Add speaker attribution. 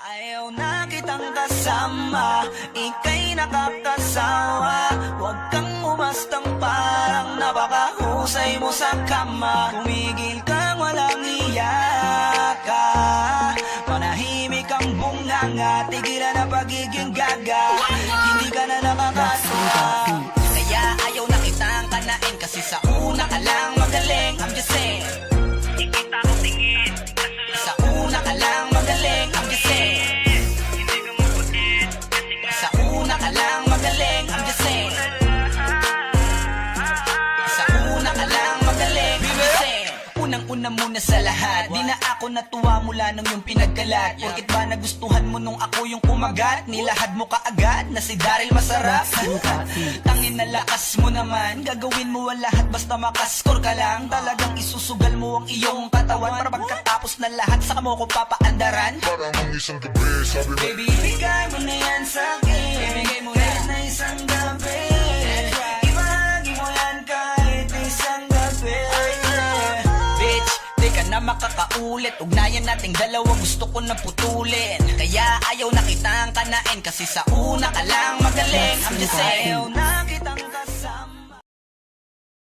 Speaker 1: Ayaw na kitang kasama, ika'y nakakasawa. Huwag kang umastang parang napakahusay mo sa kama. Tumigil kang walang iyak ka, manahimik ang bunganga. Tigilan na pagiging gaga, hindi ka na nakakatawa. Kaya ayaw na kitang kanain, kasi sa una ka lang magaling. I'm just saying,
Speaker 2: Ikita ko tingin,
Speaker 1: sa una ka lang magaling. I'm just saying,
Speaker 2: hindi ka maputin. Kasi nga,
Speaker 1: sa una ka lang magaling. I'm just saying, sa una ka lang magaling. I'm just saying, unang-una muna sa lahat, di na ako natuwa mula nung yung pinagkalat. Porkit ba nagustuhan mo nung ako yung kumagat? Nilahad mo kaagad na si Daryl masarap. Tangin na lakas mo naman, gagawin mo ang lahat basta makascore ka lang. Talagang isusugal mo ang iyong katawan para pagkatapos na lahat saka mo ko papaandaran.
Speaker 3: Parang ang isang gabi, sabi mo
Speaker 1: Baby, ibigay mo na yan sa'kin. Ibigay mo kahit na isang gabi. Ibahagi mo yan kahit isang gabi. Bitch, di ka na makakaulit. Ugnayan nating dalawa, gusto ko na putulin. Kaya ayaw na kitang kanain, kasi sa una ka lang magaling. I'm just saying, ayaw na kitang